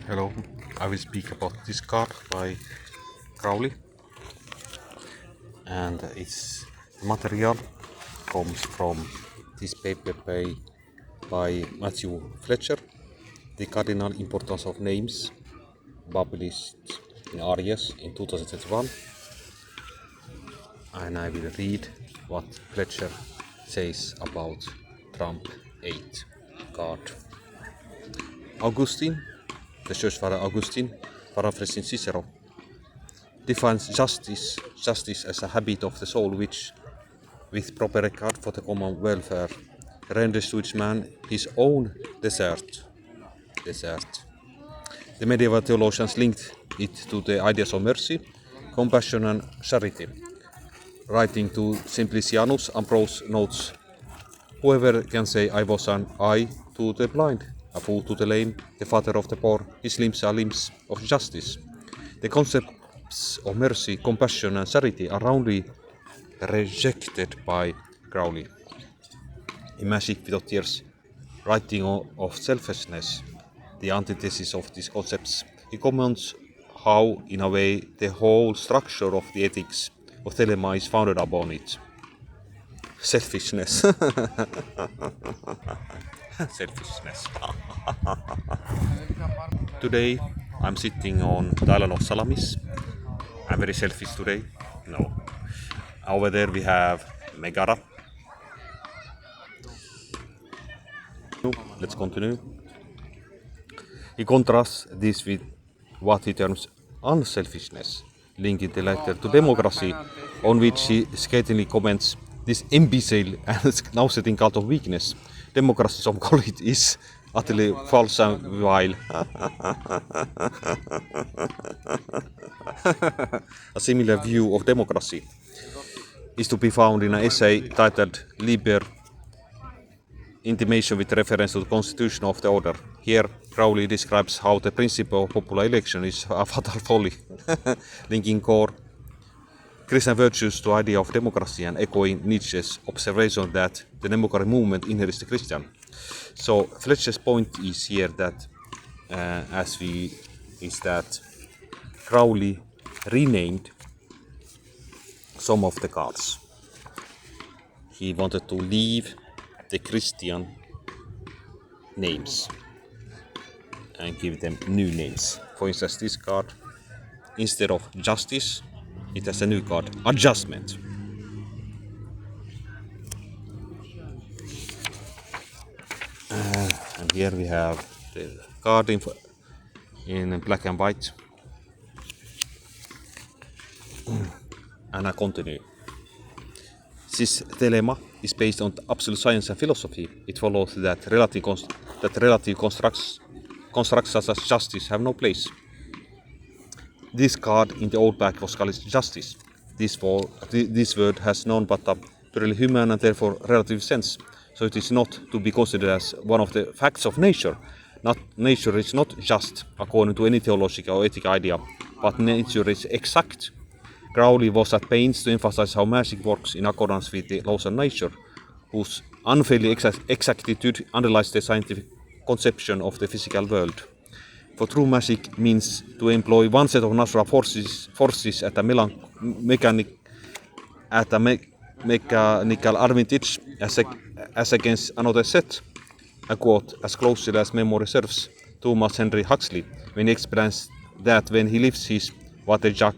Hello, I will speak about this card by Crowley, and its material comes from this paper by Matthew Fletcher, The Cardinal Importance of Names, published in Aries in 2021, and I will read what Fletcher says about Trump 8 card. Augustine, the Church Father Augustine, paraphrasing Cicero, defines justice as a habit of the soul which, with proper regard for the common welfare, renders to each man his own desert. The medieval theologians linked it to the ideas of mercy, compassion and charity. Writing to Simplicianus, Ambrose notes, "Whoever can say I was an eye to the blind, a foot to the lame, the father of the poor, his limbs are limbs of justice." The concepts of mercy, compassion and charity are roundly rejected by Crowley. In Magic Without Tears, writing of selfishness, the antithesis of these concepts, he comments how, in a way, the whole structure of the ethics of Thelema is founded upon it. Selfishness. Selfishness. Today, I'm sitting on the island of Salamis. I'm very selfish today. No. Over there we have Megara. Let's continue. He contrasts this with what he terms unselfishness, linking the latter to democracy, on which he scathingly comments, "This imbecile and nauseating cult of weakness. Democracy, some call it, is utterly false and vile." A similar view of democracy is to be found in an essay titled Liber Intimation with reference to the constitution of the order. Here, Crowley describes how the principle of popular election is a fatal folly, linking core Christian virtues to the idea of democracy and echoing Nietzsche's observation that the democratic movement inherits the Christian. So Fletcher's point is here that, is that Crowley renamed some of the cards. He wanted to leave the Christian names and give them new names. For instance, this card, instead of justice, it has a new card, adjustment. And here we have the card in black and white. And I continue. This dilemma is based on absolute science and philosophy. It follows that relative constructs such as justice have no place. This card in the old pack was called justice. This word has none but a purely human and therefore relative sense. So it is not to be considered as one of the facts of nature. Nature is not just according to any theological or ethical idea, but nature is exact. Crowley was at pains to emphasize how magic works in accordance with the laws of nature, whose unfailing exactitude underlies the scientific conception of the physical world. For true magic means to employ one set of natural forces at a mechanical advantage as against another set. A quote, as closely as memory serves, Thomas Henry Huxley, when he explains that when he lifts his water jug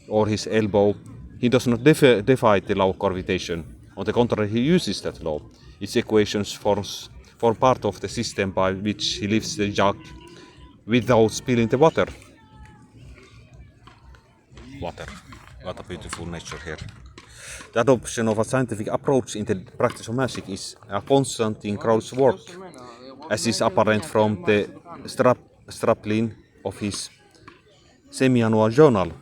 or his elbow, he does not defy the law of gravitation. On the contrary, he uses that law. Its equations form part of the system by which he lifts the jug without spilling the water. Water. What a beautiful nature here. The adoption of a scientific approach in the practice of magic is a constant in Crowley's work, as is apparent from the strapline of his semi-annual journal,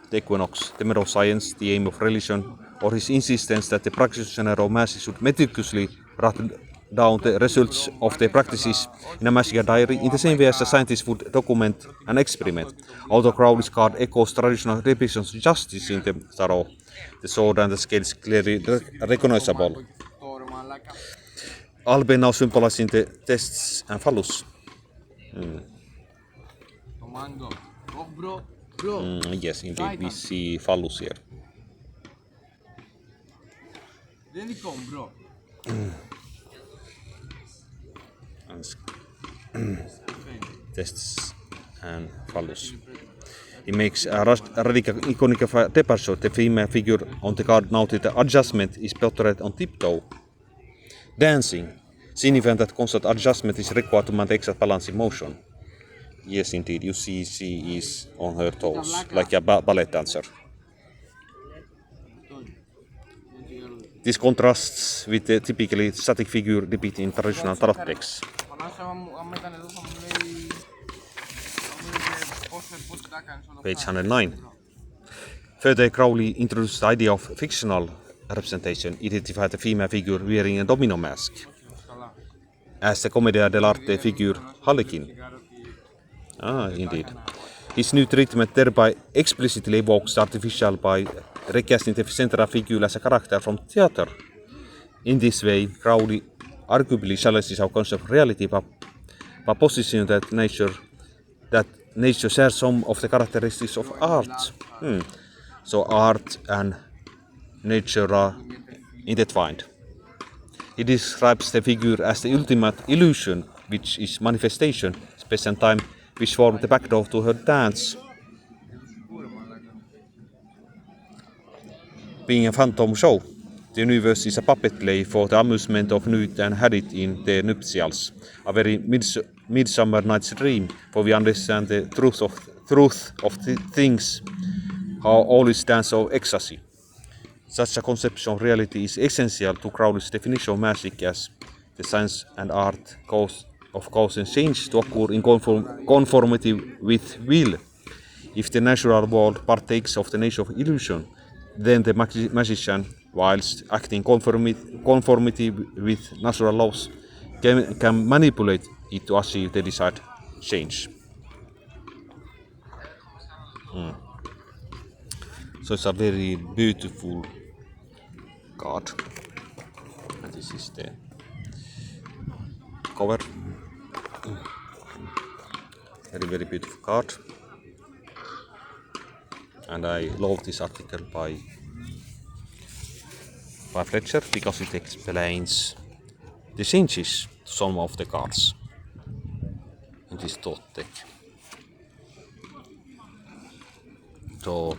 The Equinox, The Method of Science, The Aim of Religion, or his insistence that the practitioner of magic should meticulously write down the results of their practices in a magical diary in the same way as a scientist would document an experiment. Although Crowley's card echoes traditional depictions of justice in the tarot, the sword and the scale is clearly recognizable. Albe now symbolizing the tests and phallus. Mango. Oh, bro. Bro. Yes, indeed, we see phallus here. Then it come, bro. And tests and phallus. He makes a radical iconic of a departure. The female figure on the card noted the adjustment is portrayed on tiptoe. Dancing, significant that constant adjustment is required to maintain exact balance in motion. Yes, indeed, you see she is on her toes, like a ballet dancer. This contrasts with the typically static figure depicted in traditional tarot decks. Page 109. Further, Crowley introduced the idea of fictional representation, identified the female figure wearing a domino mask as the Commedia dell'arte figure Harlequin. Indeed. His new treatment thereby explicitly evokes the artificial by recasting the central figure as a character from theater. In this way, Crowley arguably challenges our concept of reality by positioning that nature shares some of the characteristics of art. So art and nature are intertwined. He describes the figure as the ultimate illusion, which is manifestation, space and time, which form the backdrop to her dance. Being a phantom show, the universe is a puppet play for the amusement of Newt and Harriet in their nuptials, a very Midsummer Night's Dream, for we understand the truth of things, how all is dance of ecstasy. Such a conception of reality is essential to Crowley's definition of magic as the science and art of causing change to occur in conformity with will. If the natural world partakes of the nature of illusion, then the magician, whilst acting conformity with natural laws, can manipulate it to achieve the desired change. So it's a very beautiful card. And this is the cover. Very beautiful card. And I love this article by Fletcher because it explains the changes to some of the cards in this thought deck. So,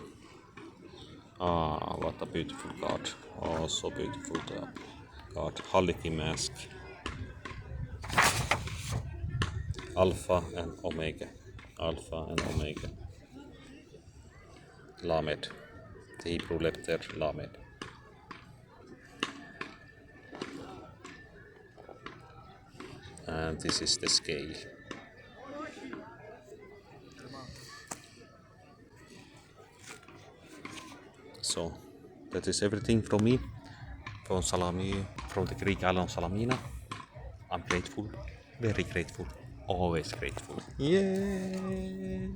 what a beautiful card. Oh, so beautiful card. Harlequin mask. Alpha and Omega. Lamed. The Hebrew letter Lamed. And this is the scale. So that is everything from me, from the Greek island Salamina. I'm grateful, very grateful, always grateful. Yay!